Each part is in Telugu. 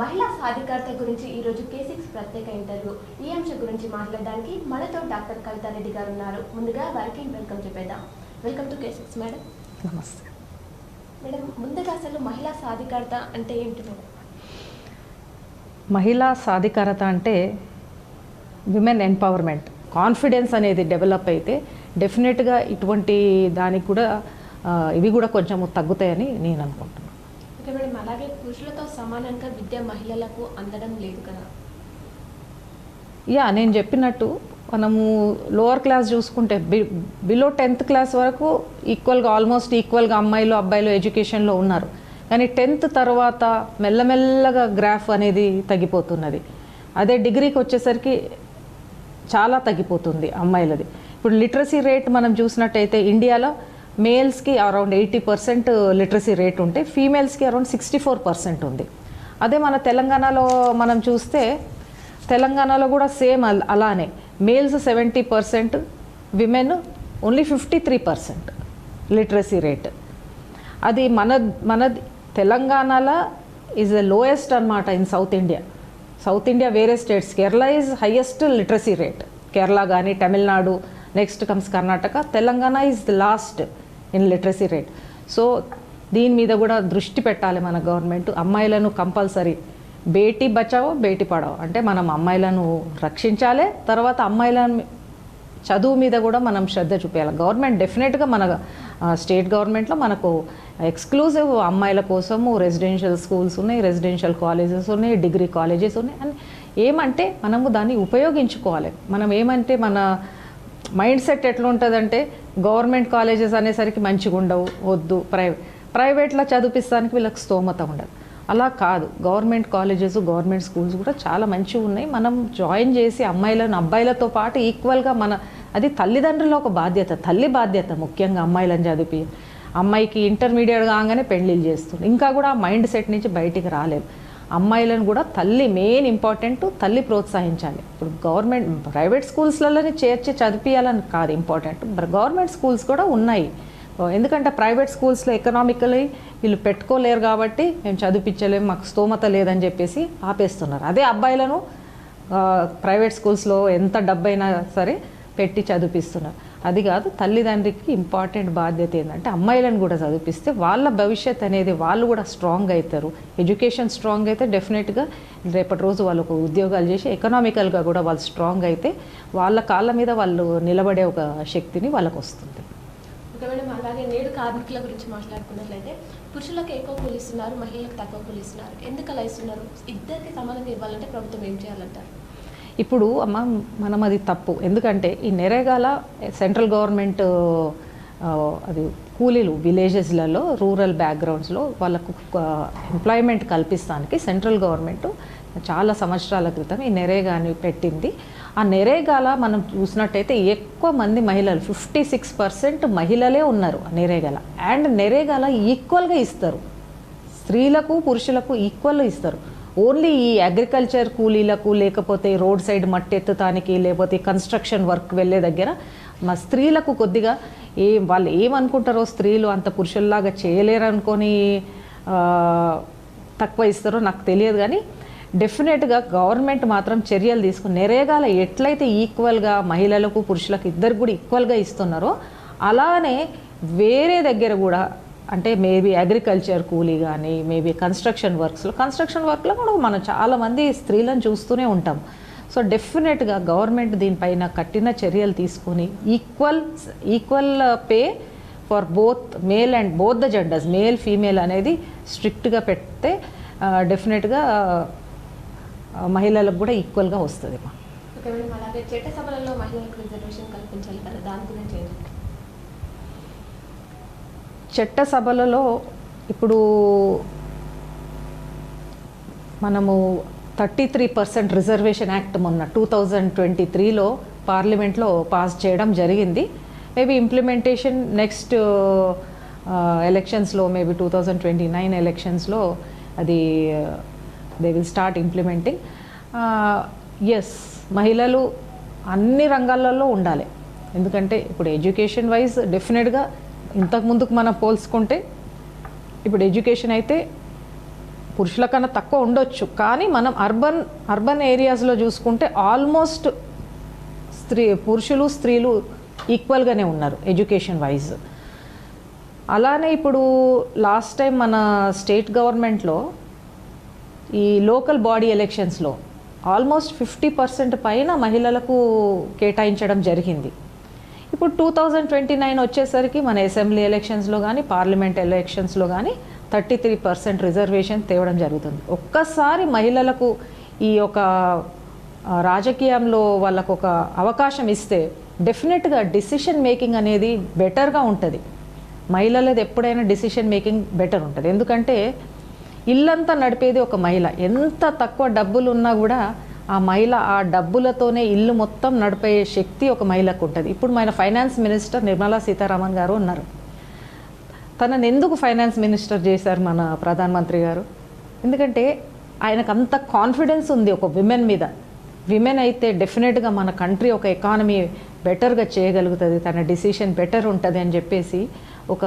మహిళా సాధికారత గురించి ఈరోజు K6 ప్రత్యేక ఇంటర్వ్యూ. ఈ అంశం గురించి మాట్లాడడానికి మనతో డాక్టర్ కవితారెడ్డి గారు ఉన్నారు. ముందుగా వారికి వెల్కమ్ చెప్పేద్దాం. Welcome to K6 madam. నమస్తే మేడం, ముందుగా అసలు మహిళా సాధికారత అంటే ఏంటి మేడం? మహిళా సాధికారత అంటే విమెన్ ఎంపవర్మెంట్, కాన్ఫిడెన్స్ అనేది డెవలప్ అయితే డెఫినెట్గా ఇటువంటి దానికి కూడా ఇవి కూడా కొంచెం తగ్గుతాయని నేను అనుకుంటున్నాను. ఓకే మేడం, అలాగే పురుషులతో సమానంగా విద్య మహిళలకు అందడం లేదు కదా? నేను చెప్పినట్టు మనము లోవర్ క్లాస్ చూసుకుంటే బిలో 10th క్లాస్ వరకు ఆల్మోస్ట్ ఈక్వల్గా అమ్మాయిలు అబ్బాయిలు ఎడ్యుకేషన్లో ఉన్నారు. కానీ 10th తర్వాత మెల్లమెల్లగా గ్రాఫ్ అనేది తగ్గిపోతున్నది. అదే డిగ్రీకి వచ్చేసరికి చాలా తగ్గిపోతుంది అమ్మాయిలది. ఇప్పుడు లిటరసీ రేట్ మనం చూసినట్టయితే ఇండియాలో మేల్స్కి అరౌండ్ 80% లిటరసీ రేట్ ఉంటే ఫీమేల్స్కి అరౌండ్ 64% ఉంది. అదే మన తెలంగాణలో మనం చూస్తే తెలంగాణలో కూడా సేమ్ అలానే males 70%, women only 53% literacy rate. అది మన తెలంగాణలో ఈజ్ ద లోయెస్ట్ అనమాట in south India. South India వేరే states, Kerala is highest literacy rate. Kerala కానీ Tamil Nadu, next comes Karnataka, Telangana is the last in literacy rate. So దీని మీద కూడా దృష్టి పెట్టాలి మన గవర్నమెంట్. అమ్మాయిలను కంపల్సరీ బేటీ బచావో బేటీ పడావో అంటే మనం అమ్మాయిలను రక్షించాలి. తర్వాత అమ్మాయిల చదువు మీద కూడా మనం శ్రద్ధ చూపించాలి. గవర్నమెంట్ డెఫినెట్గా మన స్టేట్ గవర్నమెంట్లో మనకు ఎక్స్క్లూజివ్ అమ్మాయిల కోసము రెసిడెన్షియల్ స్కూల్స్ ఉన్నాయి, రెసిడెన్షియల్ కాలేజెస్ ఉన్నాయి, డిగ్రీ కాలేజెస్ ఉన్నాయి. అండ్ ఏమంటే మనము దాన్ని ఉపయోగించుకోవాలి. మనం ఏమంటే మన మైండ్ సెట్ ఎట్లా ఉంటుందంటే గవర్నమెంట్ కాలేజెస్ అనేసరికి మంచిగా ఉండవు, వద్దు, ప్రైవేట్లో చదివిస్తానికి వీళ్ళకి స్తోమత ఉండదు. అలా కాదు, గవర్నమెంట్ కాలేజెస్ గవర్నమెంట్ స్కూల్స్ కూడా చాలా మంచిగా ఉన్నాయి. మనం జాయిన్ చేసి అమ్మాయిలను అబ్బాయిలతో పాటు ఈక్వల్గా అది తల్లిదండ్రుల ఒక బాధ్యత, తల్లి బాధ్యత ముఖ్యంగా అమ్మాయిలను చదివి. అమ్మాయికి ఇంటర్మీడియట్ కాగానే పెళ్ళిళ్ళు చేస్తుంది, ఇంకా కూడా ఆ మైండ్ సెట్ నుంచి బయటికి రాలేదు. అమ్మాయిలను కూడా తల్లి మెయిన్ ఇంపార్టెంట్, తల్లి ప్రోత్సహించాలి. ఇప్పుడు గవర్నమెంట్ ప్రైవేట్ స్కూల్స్లలోనే చేర్చి చదివించాలని కాదు ఇంపార్టెంట్, గవర్నమెంట్ స్కూల్స్ కూడా ఉన్నాయి. ఎందుకంటే ప్రైవేట్ స్కూల్స్లో ఎకనామికలీ వీళ్ళు పెట్టుకోలేరు కాబట్టి మేము చదివించలేము, మాకు స్తోమత లేదని చెప్పేసి ఆపేస్తున్నారు. అదే అబ్బాయిలను ప్రైవేట్ స్కూల్స్లో ఎంత డబ్బైనా సరే పెట్టి చదివిస్తున్నారు. అది కాదు, తల్లిదండ్రికి ఇంపార్టెంట్ బాధ్యత ఏంటంటే అమ్మాయిలను కూడా చదివిస్తే వాళ్ళ భవిష్యత్ అనేది వాళ్ళు కూడా స్ట్రాంగ్ అవుతారు. ఎడ్యుకేషన్ స్ట్రాంగ్ అయితే డెఫినెట్గా రేపటి రోజు వాళ్ళకు ఉద్యోగాలు చేసి ఎకనామికల్గా కూడా వాళ్ళు స్ట్రాంగ్ అయితే వాళ్ళ కాళ్ళ మీద వాళ్ళు నిలబడే ఒక శక్తిని వాళ్ళకు వస్తుంది. ఓకే మేడం, అలాగే నేడు కార్మికుల గురించి మాట్లాడుకున్నట్లయితే పురుషులకు ఎక్కువ కూలి ఇస్తున్నారు, మహిళలకు తక్కువ కూలి ఇస్తున్నారు. ఎందుకు అలా ఇస్తున్నారు? ఇద్దరికి సమానంగా ఇవ్వాలంటే ప్రభుత్వం ఏం చేయాలంటారు? ఇప్పుడు మనం అది తప్పు. ఎందుకంటే ఈ నెరేగాల సెంట్రల్ గవర్నమెంట్ అది కూలీలు విలేజెస్లలో రూరల్ బ్యాక్గ్రౌండ్స్లో వాళ్ళకు ఎంప్లాయ్మెంట్ కల్పిస్తానికి సెంట్రల్ గవర్నమెంట్ చాలా సంవత్సరాల క్రితం ఈ నెరేగాని పెట్టింది. ఆ నెరేగాల మనం చూసినట్టయితే ఎక్కువ మంది మహిళలు 56% మహిళలే ఉన్నారు నెరేగాల. అండ్ నెరేగాల ఈక్వల్గా ఇస్తారు, స్త్రీలకు పురుషులకు ఈక్వల్గా ఇస్తారు. ఓన్లీ ఈ అగ్రికల్చర్ కూలీలకు, లేకపోతే రోడ్ సైడ్ మట్టి ఎత్తుతానికి, లేకపోతే కన్స్ట్రక్షన్ వర్క్ వెళ్ళే దగ్గర మా స్త్రీలకు కొద్దిగా వాళ్ళు ఏమనుకుంటారో స్త్రీలు అంత పురుషుల్లాగా చేయలేరు అనుకొని తక్కువ ఇస్తారో నాకు తెలియదు. కానీ డెఫినెట్గా గవర్నమెంట్ మాత్రం చర్యలు తీసుకుని నెరేగాల ఎట్లయితే ఈక్వల్గా మహిళలకు పురుషులకు ఇద్దరికి కూడా ఈక్వల్గా ఇస్తున్నారో అలానే వేరే దగ్గర కూడా, అంటే మేబీ అగ్రికల్చర్ కూలీ కానీ, మేబీ కన్స్ట్రక్షన్ వర్క్లో కూడా మనం చాలామంది స్త్రీలను చూస్తూనే ఉంటాం. సో డెఫినెట్గా గవర్నమెంట్ దీనిపైన కఠిన చర్యలు తీసుకొని equal pay for male and both the genders, male female అనేది స్ట్రిక్ట్గా పెడితే డెఫినెట్గా మహిళలకు కూడా ఈక్వల్గా వస్తుంది. ఓకే మేడం, అలాగే చట్టసభలలో మహిళలకు రిజర్వేషన్ కల్పించాలి కదా, దాని గురించి ఏంటంటే? చట్టసభలలో ఇప్పుడు మనము 33% రిజర్వేషన్ యాక్ట్ మొన్న 2023లో పార్లమెంట్లో పాస్ చేయడం జరిగింది. మేబీ ఇంప్లిమెంటేషన్ నెక్స్ట్ ఎలక్షన్స్లో, మేబీ 2029 ఎలక్షన్స్లో అది they will start implementing. Yes, మహిళలు అన్ని రంగాలలో ఉండాలి. ఎందుకంటే ఇప్పుడు ఎడ్యుకేషన్ వైజ్ డెఫినెట్గా ఇంతకుముందుకు మనం పోల్చుకుంటే ఇప్పుడు ఎడ్యుకేషన్ అయితే పురుషుల కన్నా తక్కువ ఉండొచ్చు, కానీ మనం అర్బన్ ఏరియాస్లో చూసుకుంటే ఆల్మోస్ట్ పురుషులు స్త్రీలు ఈక్వల్గానే ఉన్నారు ఎడ్యుకేషన్ వైజ్. అలానే ఇప్పుడు లాస్ట్ టైం మన స్టేట్ గవర్నమెంట్లో ఈ లోకల్ బాడీ ఎలక్షన్స్లో ఆల్మోస్ట్ 50% పైన మహిళలకు కేటాయించడం జరిగింది. ఇప్పుడు 2029 వచ్చేసరికి మన అసెంబ్లీ ఎలక్షన్స్లో కానీ పార్లమెంట్ ఎలక్షన్స్లో కానీ 33% రిజర్వేషన్ తేవడం జరుగుతుంది. ఒక్కసారి మహిళలకు ఈ యొక్క రాజకీయంలో వాళ్ళకు ఒక అవకాశం ఇస్తే డెఫినెట్గా డిసిషన్ మేకింగ్ అనేది బెటర్గా ఉంటుంది. మహిళలది ఎప్పుడైనా డిసిషన్ మేకింగ్ బెటర్ ఉంటుంది. ఎందుకంటే ఇల్లంతా నడిపేది ఒక మహిళ. ఎంత తక్కువ డబ్బులు ఉన్నా కూడా ఆ మహిళ ఆ డబ్బులతోనే ఇల్లు మొత్తం నడిపే శక్తి ఒక మహిళకు ఉంటుంది. ఇప్పుడు మన ఫైనాన్స్ మినిస్టర్ నిర్మలా సీతారామన్ గారు ఉన్నారు. తనని ఎందుకు ఫైనాన్స్ మినిస్టర్ చేశారు మన ప్రధానమంత్రి గారు? ఎందుకంటే ఆయనకు అంత కాన్ఫిడెన్స్ ఉంది ఒక విమెన్ మీద. విమెన్ అయితే డెఫినెట్గా మన కంట్రీ ఒక ఎకానమీ బెటర్గా చేయగలుగుతుంది, తన డిసిషన్ బెటర్ ఉంటుంది అని చెప్పేసి ఒక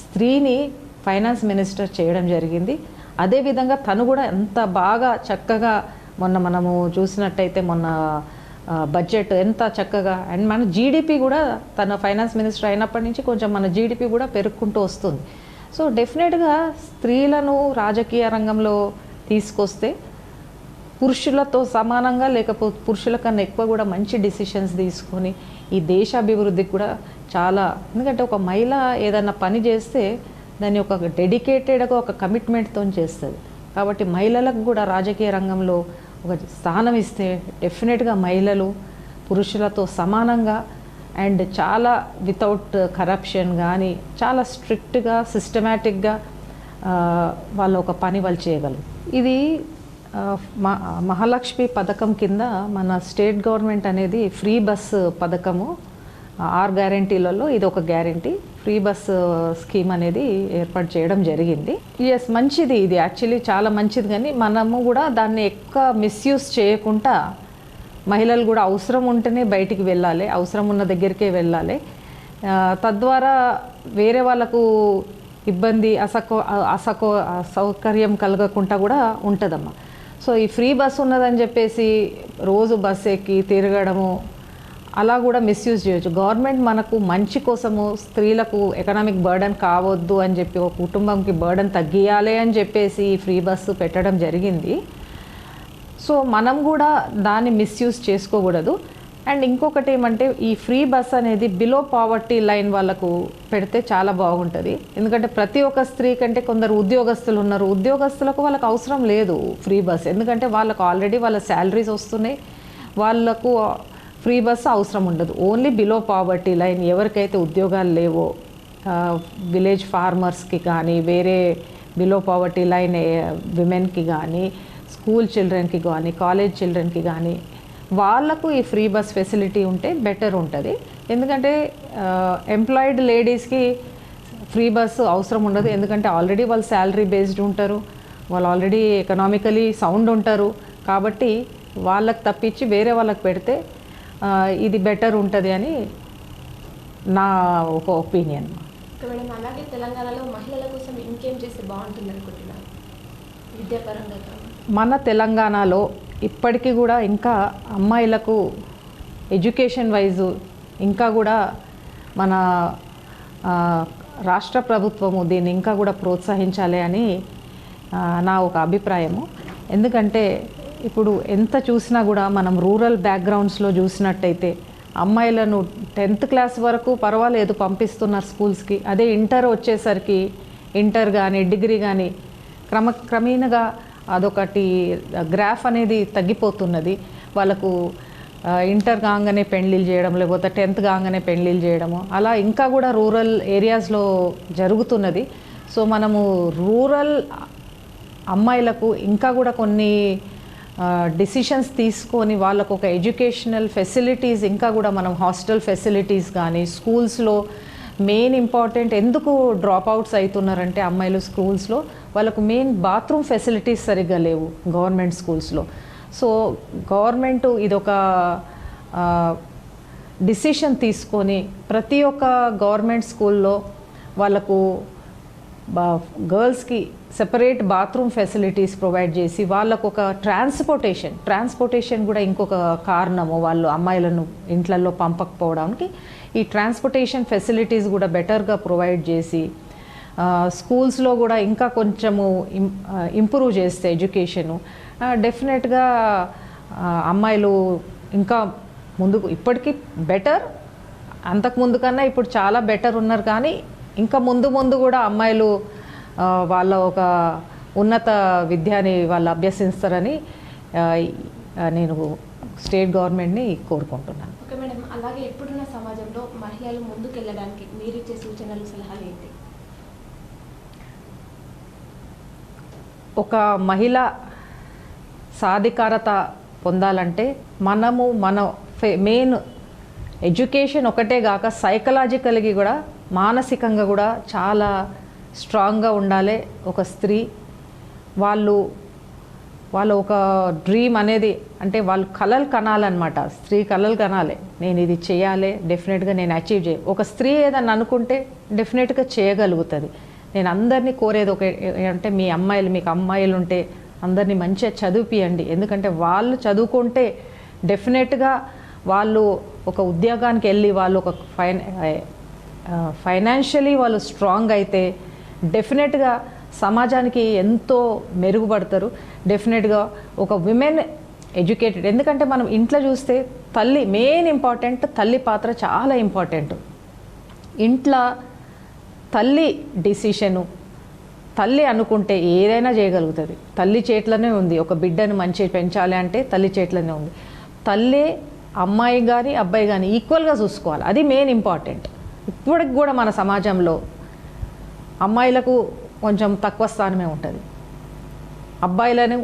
స్త్రీని ఫైనాన్స్ మినిస్టర్ చేయడం జరిగింది. అదేవిధంగా తను కూడా ఎంత బాగా చక్కగా మొన్న మనము చూసినట్టయితే మొన్న బడ్జెట్ ఎంత చక్కగా, అండ్ మన జీడిపి కూడా తన ఫైనాన్స్ మినిస్టర్ అయినప్పటి నుంచి కొంచెం మన జీడిపి కూడా పెరుగుకుంటూ వస్తుంది. సో డెఫినెట్గా స్త్రీలను రాజకీయ రంగంలో తీసుకొస్తే పురుషులతో సమానంగా లేకపోతే పురుషుల కన్నా ఎక్కువ కూడా మంచి డిసిషన్స్ తీసుకొని ఈ దేశ అభివృద్ధికి కూడా చాలా, ఎందుకంటే ఒక మహిళ ఏదైనా పని చేస్తే దాన్ని ఒక డెడికేటెడ్గా ఒక కమిట్మెంట్తో చేస్తుంది. కాబట్టి మహిళలకు కూడా రాజకీయ రంగంలో ఒక స్థానం ఇస్తే డెఫినెట్గా మహిళలు పురుషులతో సమానంగా అండ్ చాలా వితౌట్ కరప్షన్ కానీ చాలా స్ట్రిక్ట్గా సిస్టమేటిక్గా వాళ్ళ ఒక పని వాళ్ళు చేయగలరు. ఇది మహాలక్ష్మి పథకం కింద మన స్టేట్ గవర్నమెంట్ అనేది ఫ్రీ బస్ పథకము 6 గ్యారంటీలలో ఇది ఒక గ్యారంటీ. ఫ్రీ బస్ స్కీమ్ అనేది ఏర్పాటు చేయడం జరిగింది. ఎస్, మంచిది, ఇది యాక్చువల్లీ చాలా మంచిది. కానీ మనము కూడా దాన్ని ఎక్కువ మిస్యూజ్ చేయకుండా మహిళలు కూడా అవసరం ఉంటేనే బయటికి వెళ్ళాలి, అవసరం ఉన్న దగ్గరికే వెళ్ళాలి. తద్వారా వేరే వాళ్ళకు ఇబ్బంది అసౌకర్యం కలగకుండా కూడా ఉంటుందమ్మా. సో ఈ ఫ్రీ బస్ ఉన్నదని చెప్పేసి రోజు బస్ ఎక్కి తిరగడము అలా కూడా మిస్యూజ్ చేయొచ్చు. గవర్నమెంట్ మనకు మంచి కోసము స్త్రీలకు ఎకనామిక్ బర్డన్ కావద్దు అని చెప్పి ఒక కుటుంబంకి బర్డన్ తగ్గియాలి అని చెప్పేసి ఈ ఫ్రీ బస్సు పెట్టడం జరిగింది. సో మనం కూడా దాన్ని మిస్యూజ్ చేసుకోకూడదు. అండ్ ఇంకొకటి ఏమంటే ఈ ఫ్రీ బస్ అనేది బిలో పావర్టీ లైన్ వాళ్ళకు పెడితే చాలా బాగుంటుంది. ఎందుకంటే ప్రతి ఒక్క స్త్రీ కంటే కొందరు ఉద్యోగస్తులు ఉన్నారు, ఉద్యోగస్తులకు వాళ్ళకు అవసరం లేదు ఫ్రీ బస్. ఎందుకంటే వాళ్ళకు ఆల్రెడీ వాళ్ళ శాలరీస్ వస్తున్నాయి, వాళ్ళకు ఫ్రీ బస్ అవసరం ఉండదు. ఓన్లీ బిలో పావర్టీ లైన్ ఎవరికైతే ఉద్యోగాలు లేవో, విలేజ్ ఫార్మర్స్కి కానీ వేరే బిలో పావర్టీ లైన్ విమెన్కి కానీ స్కూల్ చిల్డ్రన్కి కానీ కాలేజ్ చిల్డ్రన్కి కానీ వాళ్ళకు ఈ ఫ్రీ బస్ ఫెసిలిటీ ఉంటే బెటర్ ఉంటుంది. ఎందుకంటే ఎంప్లాయిడ్ లేడీస్కి ఫ్రీ బస్సు అవసరం ఉండదు. ఎందుకంటే ఆల్రెడీ వాళ్ళు శాలరీ బేస్డ్ ఉంటారు, వాళ్ళు ఆల్రెడీ ఎకనామికలీ సౌండ్ ఉంటారు. కాబట్టి వాళ్ళకి తప్పించి వేరే వాళ్ళకి పెడితే ఇది బెటర్ ఉంటుంది అని నా ఒక ఒపీనియన్. మేడం, అలాగే తెలంగాణలో మహిళల కోసం ఇంకేం చేస్తే బాగుంటుంది అనుకుంటున్నారు విద్యాపరంగా? మన తెలంగాణలో ఇప్పటికీ కూడా ఇంకా అమ్మాయిలకు ఎడ్యుకేషన్ వైజు ఇంకా కూడా మన రాష్ట్ర ప్రభుత్వము దీన్ని ఇంకా కూడా ప్రోత్సహించాలి అని నా ఒక అభిప్రాయము. ఎందుకంటే ఇప్పుడు ఎంత చూసినా కూడా మనం రూరల్ బ్యాక్గ్రౌండ్స్లో చూసినట్టయితే అమ్మాయిలను 10th క్లాస్ వరకు పర్వాలేదు పంపిస్తున్నారు స్కూల్స్కి. అదే ఇంటర్ వచ్చేసరికి ఇంటర్ కానీ డిగ్రీ కానీ క్రమేణగా అదొకటి గ్రాఫ్ అనేది తగ్గిపోతున్నది. వాళ్ళకు ఇంటర్ కాగానే పెళ్ళిళ్ళు చేయడం, లేకపోతే 10th కాగానే పెళ్ళిళ్ళు చేయడము, అలా ఇంకా కూడా రూరల్ ఏరియాస్లో జరుగుతున్నది. సో మనము రూరల్ అమ్మాయిలకు ఇంకా కూడా కొన్ని డిసిషన్స్ తీసుకొని వాళ్ళకు ఒక ఎడ్యుకేషనల్ ఫెసిలిటీస్ ఇంకా కూడా మనం హాస్టల్ ఫెసిలిటీస్ కానీ స్కూల్స్లో మెయిన్ ఇంపార్టెంట్ ఎందుకు డ్రాప్ అవుట్స్ అవుతున్నారంటే అమ్మాయిలు స్కూల్స్లో వాళ్ళకు మెయిన్ బాత్రూమ్ ఫెసిలిటీస్ సరిగ్గా లేవు గవర్నమెంట్ స్కూల్స్లో. సో గవర్నమెంట్ ఇదొక డిసిషన్ తీసుకొని ప్రతి ఒక్క గవర్నమెంట్ స్కూల్లో వాళ్ళకు గర్ల్స్కి సెపరేట్ బాత్రూమ్ ఫెసిలిటీస్ ప్రొవైడ్ చేసి వాళ్ళకు ఒక ట్రాన్స్పోర్టేషన్ కూడా ఇంకొక కారణము వాళ్ళు అమ్మాయిలను ఇంట్లలో పంపకపోవడానికి ఈ ట్రాన్స్పోర్టేషన్ ఫెసిలిటీస్ కూడా బెటర్గా ప్రొవైడ్ చేసి స్కూల్స్లో కూడా ఇంకా కొంచెము ఇంప్రూవ్ చేస్తే ఎడ్యుకేషను డెఫినెట్గా అమ్మాయిలు ఇంకా ముందుకు ఇప్పటికీ బెటర్, అంతకుముందు కన్నా ఇప్పుడు చాలా బెటర్ ఉన్నారు. కానీ ఇంకా ముందు కూడా అమ్మాయిలు వాళ్ళ ఒక ఉన్నత విద్యని వాళ్ళు అభ్యసిస్తారని నేను స్టేట్ గవర్నమెంట్ని కోరుకుంటున్నాను. ఓకే మేడం, అలాగే ఇప్పుడున్న సమాజంలో మహిళలు ముందుకు వెళ్ళడానికి మీరిచ్చే సూచనలు, సలహాలు ఏంటి? ఒక మహిళ సాధికారత పొందాలంటే మన మెయిన్ ఎడ్యుకేషన్ ఒకటే కాక సైకలాజికల్గా కూడా మానసికంగా కూడా చాలా స్ట్రాంగ్గా ఉండాలి. ఒక స్త్రీ వాళ్ళు ఒక డ్రీమ్ అనేది అంటే వాళ్ళు కలలు కనాలన్నమాట. స్త్రీ కలలు కనాలి, నేను ఇది చేయాలి, డెఫినెట్గా నేను అచీవ్ చేయాలి. ఒక స్త్రీ ఏదన్నా అనుకుంటే డెఫినెట్గా చేయగలుగుతుంది. నేను అందరినీ కోరేది అంటే మీకు అమ్మాయిలు ఉంటే అందరినీ మంచిగా చదివిపియండి. ఎందుకంటే వాళ్ళు చదువుకుంటే డెఫినెట్గా వాళ్ళు ఒక ఉద్యోగానికి వెళ్ళి వాళ్ళు ఒక ఫైనాన్షియలీ వాళ్ళు స్ట్రాంగ్ అయితే డెఫినెట్గా సమాజానికి ఎంతో మెరుగుపడతారు. డెఫినెట్గా ఒక విమెన్ ఎడ్యుకేటెడ్, ఎందుకంటే మనం ఇంట్లో చూస్తే మెయిన్ ఇంపార్టెంట్ తల్లి పాత్ర చాలా ఇంపార్టెంట్. ఇంట్లో తల్లి డిసిషను, తల్లి అనుకుంటే ఏదైనా చేయగలుగుతుంది. తల్లి చేతిలోనే ఉంది. ఒక బిడ్డను మంచి పెంచాలి అంటే తల్లి చేతిలోనే ఉంది. తల్లి అమ్మాయి కానీ అబ్బాయి కానీ ఈక్వల్గా చూసుకోవాలి, అది మెయిన్ ఇంపార్టెంట్. ఇప్పటికి కూడా మన సమాజంలో అమ్మాయిలకు కొంచెం తక్కువ స్థానమే ఉంటుంది. అబ్బాయిలను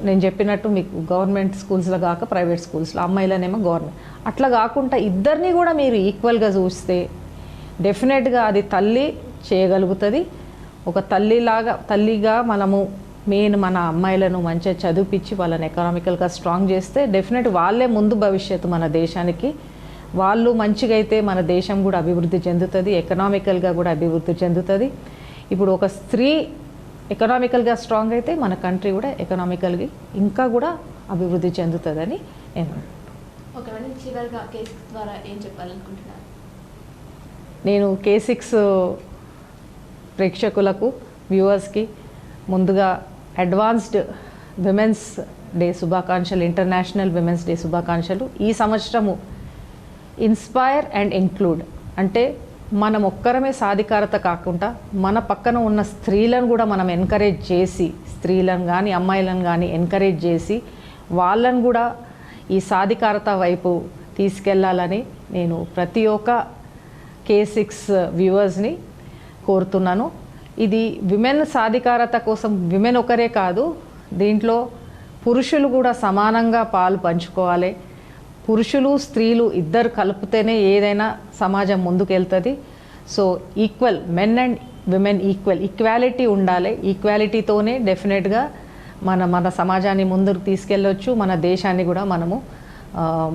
నేను చెప్పినట్టు మీకు గవర్నమెంట్ స్కూల్స్లో కాక ప్రైవేట్ స్కూల్స్లో, అమ్మాయిలనేమో గవర్నమెంట్. అట్లా కాకుండా ఇద్దరిని కూడా మీరు ఈక్వల్గా చూస్తే డెఫినెట్గా అది తల్లి చేయగలుగుతుంది. ఒక తల్లిగా మనము మన అమ్మాయిలను మంచిగా చదివిపించి వాళ్ళని ఎకనామికల్గా స్ట్రాంగ్ చేస్తే డెఫినెట్ వాళ్ళే ముందు భవిష్యత్తు మన దేశానికి. వాళ్ళు మంచిగా అయితే మన దేశం కూడా అభివృద్ధి చెందుతుంది, ఎకనామికల్గా కూడా అభివృద్ధి చెందుతుంది. ఇప్పుడు ఒక స్త్రీ ఎకనామికల్గా స్ట్రాంగ్ అయితే మన కంట్రీ కూడా ఎకనామికల్గా ఇంకా కూడా అభివృద్ధి చెందుతుందని నేను. ఓకే మేడం, చివరిగా K6 ద్వారా ఏం చెప్పాలనుకుంటున్నారు? నేను K6 ప్రేక్షకులకు, వ్యూవర్స్కి ముందుగా అడ్వాన్స్డ్ విమెన్స్ డే శుభాకాంక్షలు, ఇంటర్నేషనల్ విమెన్స్ డే శుభాకాంక్షలు. ఈ సంవత్సరము ఇన్స్పైర్ అండ్ ఇంక్లూడ్ అంటే మనం ఒక్కరమే సాధికారత కాకుండా మన పక్కన ఉన్న స్త్రీలను కూడా మనం ఎంకరేజ్ చేసి, స్త్రీలను కానీ అమ్మాయిలను కానీ ఎంకరేజ్ చేసి వాళ్ళను కూడా ఈ సాధికారత వైపు తీసుకెళ్లాలని నేను ప్రతి ఒక్క K6 వ్యూవర్స్ని కోరుతున్నాను. ఇది విమెన్ సాధికారత కోసం విమెన్ ఒకరే కాదు, దీంట్లో పురుషులు కూడా సమానంగా పాలు పంచుకోవాలి. పురుషులు స్త్రీలు ఇద్దరు కలిపితేనే ఏదైనా సమాజం ముందుకెళ్తుంది. So equal, men and women equality ఉండాలి. ఈక్వాలిటీతోనే డెఫినెట్గా మన సమాజాన్ని ముందుకు తీసుకెళ్ళొచ్చు, మన దేశాన్ని కూడా మనము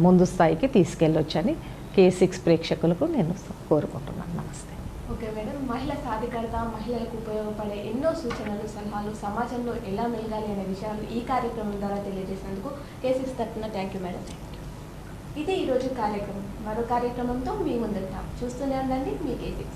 ముందు స్థాయికి తీసుకెళ్ళొచ్చు అని K6 ప్రేక్షకులకు నేను కోరుకుంటున్నాను. నమస్తే. ఓకే మేడం, మహిళా సాధికారత, మహిళలకు ఉపయోగపడే ఎన్నో సూచనలు, సలహాలు సమాజంలో ఎలా మెలగాలి అనే విషయాలు ఈ కార్యక్రమం ద్వారా తెలియజేసినందుకు K6 తరఫున థ్యాంక్ యూ మేడం. ఇది ఈరోజు కార్యక్రమం. మరో కార్యక్రమంతో మీ ముందుంటాం. చూస్తూనే ఉండండి మీ K6.